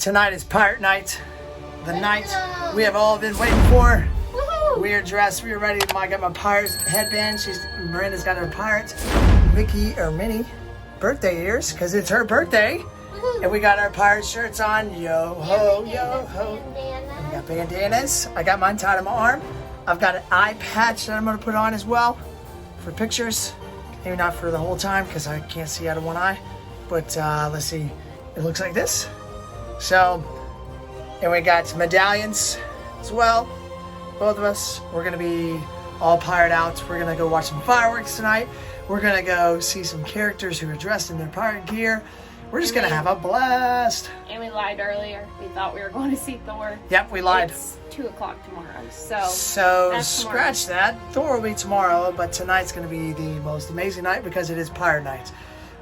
tonight is pirate night. The night we have all been waiting for. We are dressed, we are ready. I got my pirate headband. Miranda's got her pirate Minnie birthday ears because it's her birthday. And we got our pirate shirts on. Yo ho, yo ho. And we got bandanas. I got mine tied on my arm. I've got an eye patch that I'm gonna put on as well for pictures. Maybe not for the whole time because I can't see out of one eye. But let's see, it looks like this. So, and we got medallions as well. Both of us, we're gonna be all pirate out. We're gonna go watch some fireworks tonight. We're gonna go see some characters who are dressed in their pirate gear. We're just gonna have a blast. And we lied earlier. We thought we were going to see Thor. Yep, we lied. It's 2 o'clock tomorrow, so scratch that. Thor will be tomorrow, but tonight's gonna be the most amazing night because it is pirate night.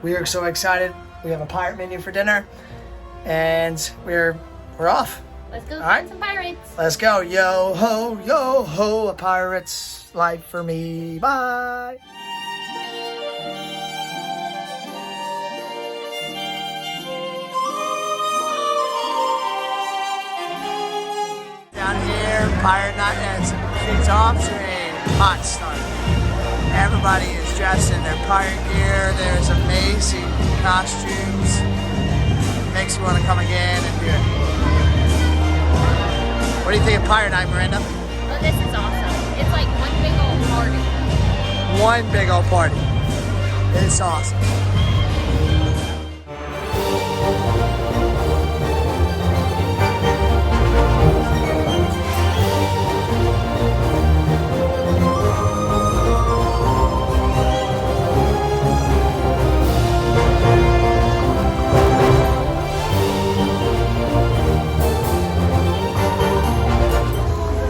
We are so excited. We have a pirate menu for dinner, and we're off. Let's go find some pirates. Let's go. Yo ho, a pirate's life for me. Bye. Down here, pirate night has kicked off to a hot start. Everybody is dressed in their pirate gear. There's amazing costumes. Makes me want to come again and do it. What do you think of pirate night, Miranda? Well, this is awesome. It's like one big old party. One big old party. It's awesome.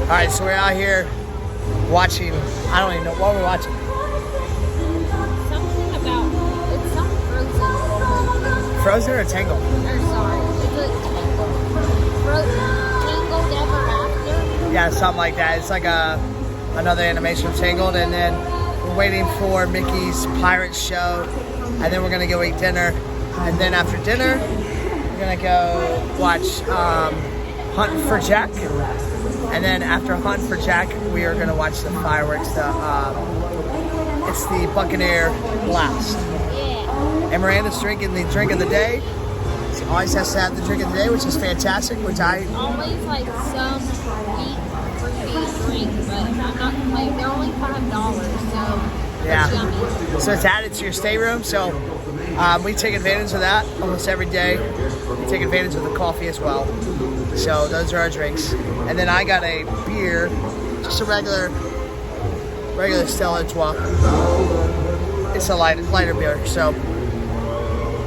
Alright, so we're out here watching, I don't even know what we're watching. Something about, it's something Frozen. Frozen or Tangled? Or sorry, it's like Tangled. Tangled Ever After? Yeah, something like that. It's like another animation of Tangled, and then we're waiting for Mickey's pirate show, and then we're gonna go eat dinner, and then after dinner, we're gonna go watch Hunt for Jack. And then after Hunt for Jack, we are going to watch the fireworks. It's the Buccaneer Blast. Yeah. And Miranda's drinking the drink of the day. She always has to have the drink of the day, which is fantastic, which I... Always like some sweet, fruity drink, but I'm not complaining. They're only $5, so yeah. It's yummy. So it's added to your stateroom, so we take advantage of that almost every day. We take advantage of the coffee as well. So those are our drinks. And then I got a beer, just a regular Stella Artois. It's a lighter beer. So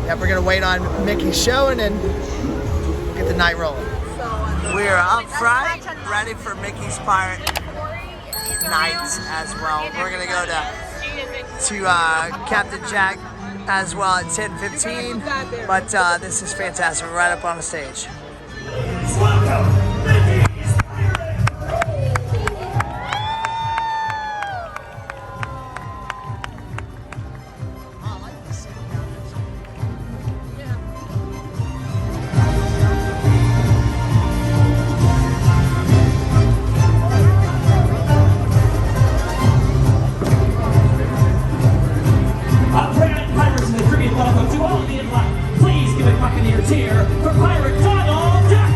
yeah, we're gonna wait on Mickey's show and then get the night rolling. We are up front, ready for Mickey's Pirate Night as well. We're gonna go to Captain Jack as well at 10:15. But this is fantastic. We're right up on the stage. Welcome, Mickey's Pirate! I like the city down there. Yeah. Pirate pirates in the Caribbean welcome to all of the in-line. Please give a Buccaneer cheer for Pirate Donald Duck!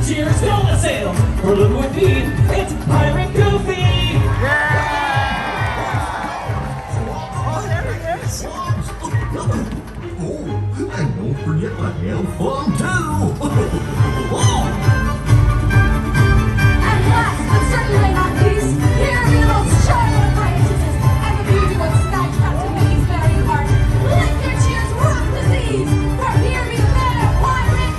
Cheers, fill the sails, for look what be, it's Pirate Goofy! Yeah! Oh, there he is! Oh, and don't forget to have fun too! And last, but certainly not least, here are the most charming apprentices and the beauty what snatched Captain Mickey's very heart. Let their cheers rock the seas, for here be the pirate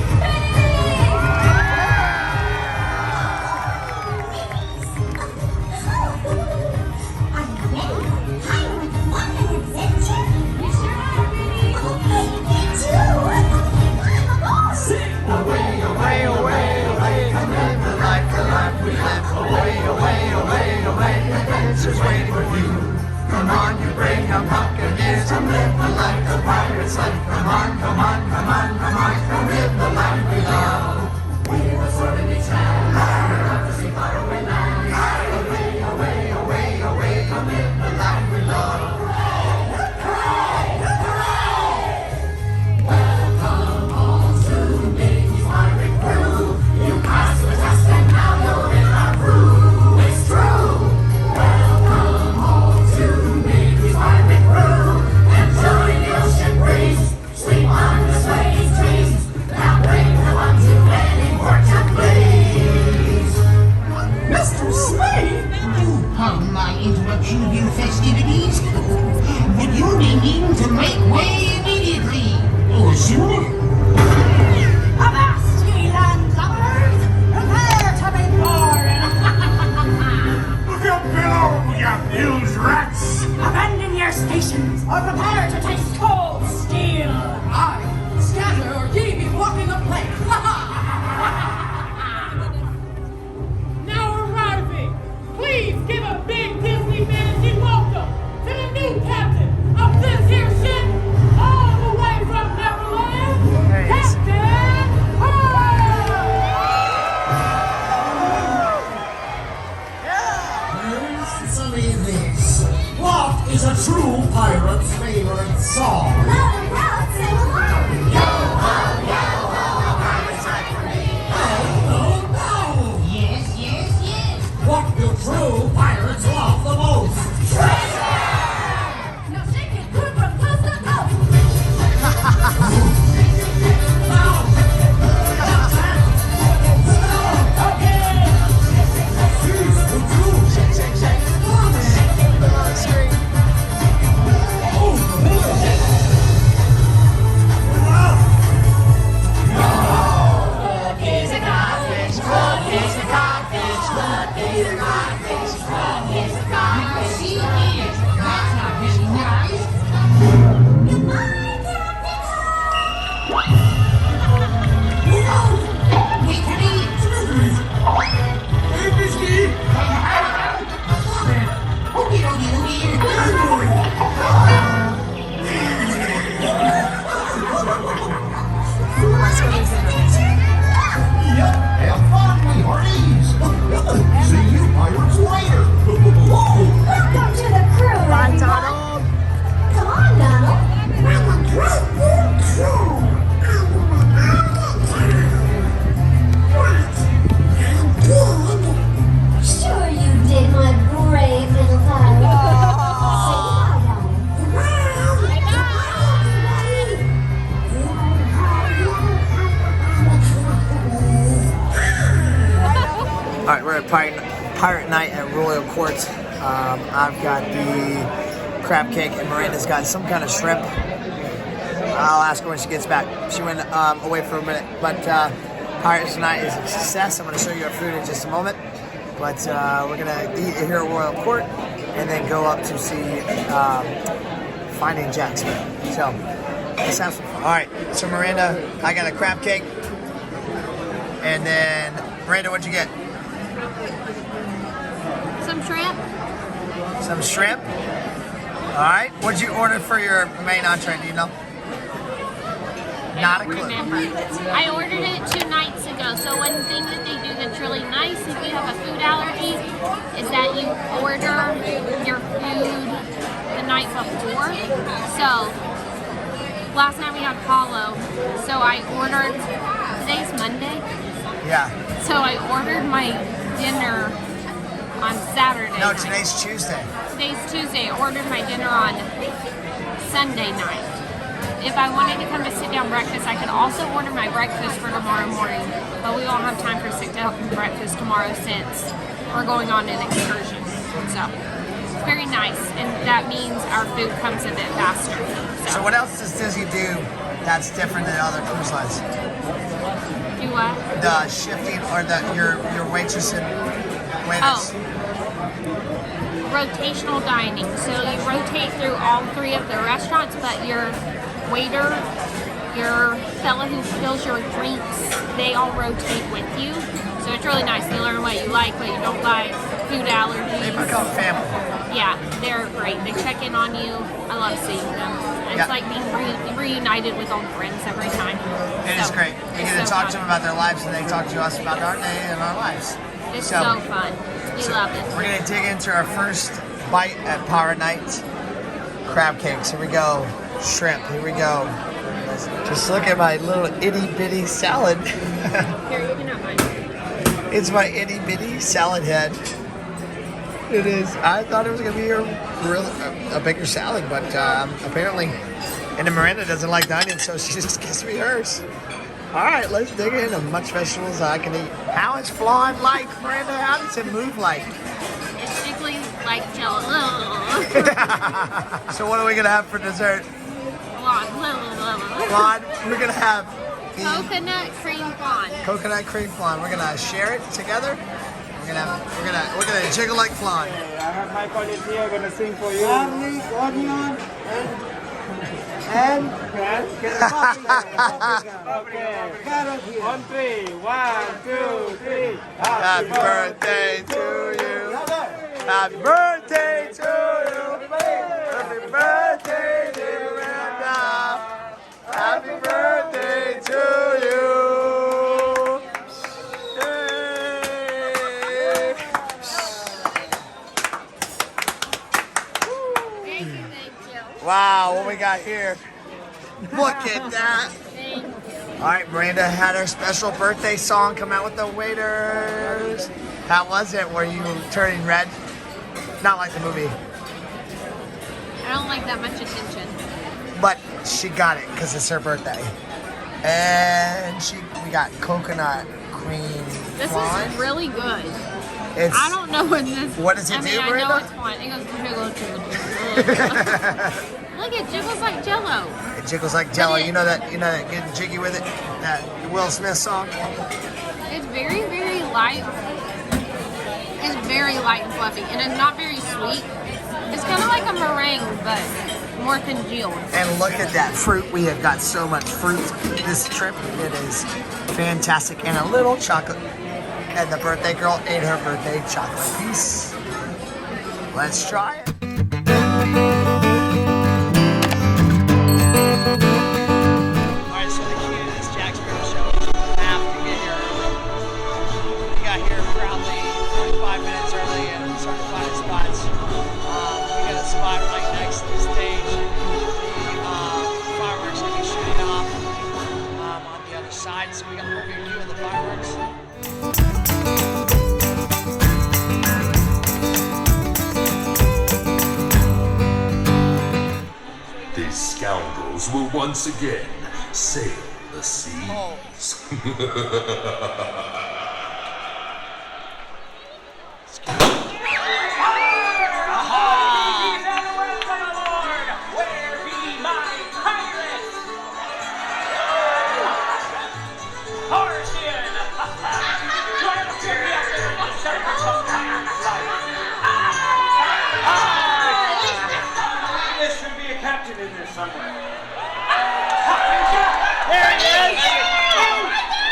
pirate night at Royal Court. I've got the crab cake, and Miranda's got some kind of shrimp. I'll ask her when she gets back. She went away for a minute, but Pirates Night is a success. I'm going to show you our food in just a moment, but we're going to eat here at Royal Court and then go up to see Finding Jack Sparrow. So let's have some fun. All right, so Miranda, I got a crab cake, and then Miranda, what'd you get? Some shrimp. Some shrimp. All right, what'd you order for your main entree? Do you know? Not a clue. Remember. I ordered it 2 nights ago. So one thing that they do that's really nice if you have a food allergy is that you order your food the night before. So last night we had Paulo. So I ordered, today's Monday. Yeah. So I ordered my dinner on Saturday No, night. today's Tuesday. Today's Tuesday. I ordered my dinner on Sunday night. If I wanted to come to sit down breakfast, I could also order my breakfast for tomorrow morning. But we won't have time for sit down breakfast tomorrow since we're going on an excursion. So it's very nice, and that means our food comes a bit faster. So what else does Disney do that's different than other cruise lines? Do what? The shifting or your waitress and waiters. Rotational dining. So you rotate through all 3 of the restaurants, but your waiter, your fella who fills your drinks, they all rotate with you. So it's really nice. They learn what you like, what you don't like, food allergies. They become family. Yeah, they're great. They check in on you. I love seeing them. It's like being reunited with old friends every time. It is great. You get to talk to them about their lives, and they talk to us about our day and our lives. It's so fun. We love it. We're going to dig into our first bite at Pirate Night. Crab cakes. Here we go. Shrimp. Here we go. Just look at my little itty bitty salad. Here, you can have mine. It's my itty bitty salad head. It is. I thought it was going to be a bigger salad, but apparently, and then Miranda doesn't like the onions, so she just gives me hers. All right, let's dig into much vegetables I can eat. How is flan like, Miranda? How does it move like? It's strictly like Jello. So what are we going to have for dessert? Flan. We're going to have the Coconut cream flan. coconut cream flan. We're going to share it together. We're gonna jiggle like flan. I have my colleague here gonna sing for you. Garlic, onion, and Okay. On 3. 1, 2, 3. happy birthday to you. Happy birthday to you. Happy birthday, dear Miranda. Happy birthday to you. Wow, what we got here? Look at that. All right, Miranda had her special birthday song come out with the waiters. How was it? Were you turning red? Not like the movie, I don't like that much attention. but she got it because it's her birthday. And we got coconut cream This flan. is really good. It's, I don't know what this. What does it do, I know Brenda? it's fun. It goes jiggle, jiggle, jiggle. Look, it jiggles like Jello. It jiggles like Jello. You know that getting jiggy with it. That Will Smith song. It's very, very light. It's very light and fluffy, and it's not very sweet. It's kind of like a meringue, but more congealed. And look at that fruit. We have got so much fruit this trip. It is fantastic. And a little chocolate. And the birthday girl ate her birthday chocolate piece. Let's try it. Alright, so the key to this Jack Sparrow show is you have to get here early. We got here probably 45 minutes early and we started finding spots. We got a spot right next to the stage. The fireworks will be shooting off on the other side, so we got a perfect view of the fireworks. These scoundrels will once again sail the seas.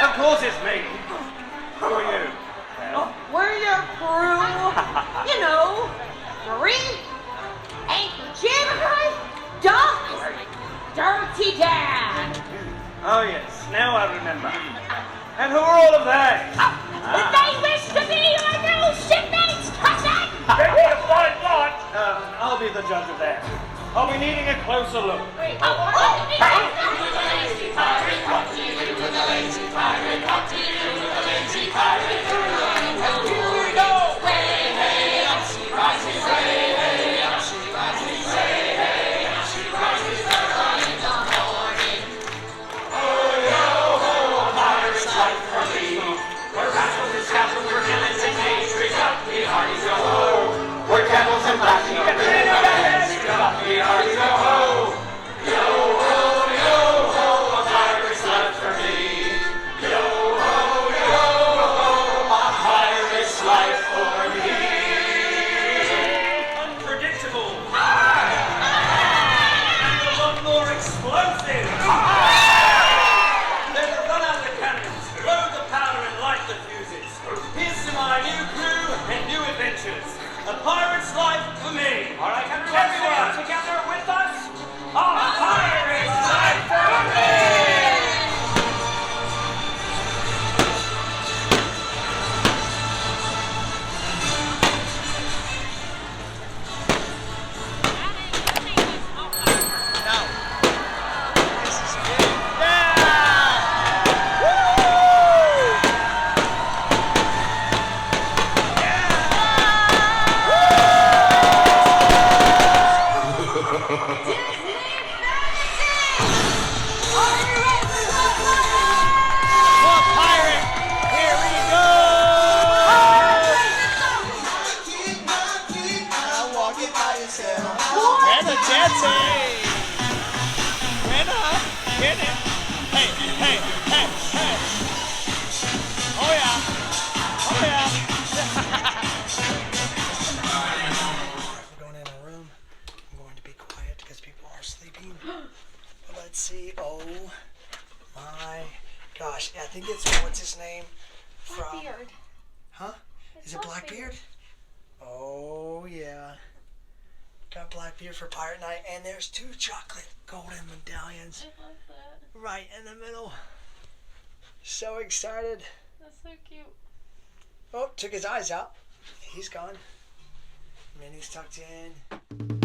Of course it's me. Who are you? We're your crew. You know, Marie, Anchor Jim, Doc, Dirty Dan. Oh yes, now I remember. And who are all of they? They wish to be your new shipmates, cousin. They need a fine lot. I'll be the judge of that. I'll be needing a closer look. We're camels and flashy and we are go ho. Yo ho, a pirate's life for me. Yo ho, a pirate's life for me. Unpredictable. And a lot more explosive. They will run out the cannons, load the powder and light the fuses. Here's to my new crew and new adventures. A pirate's life for me. All right, can everyone together with us? A pirate's life for me. We're going in a room. I'm going to be quiet because people are sleeping. But let's see. Oh my gosh. I think it's, what's his name? Blackbeard. Huh? Is it Blackbeard? Oh yeah. Got Blackbeard for Pirate Night, and there's 2 chocolate golden medallions I love that. right in the middle. So excited. That's so cute. Oh, took his eyes out. He's gone. Minnie's tucked in.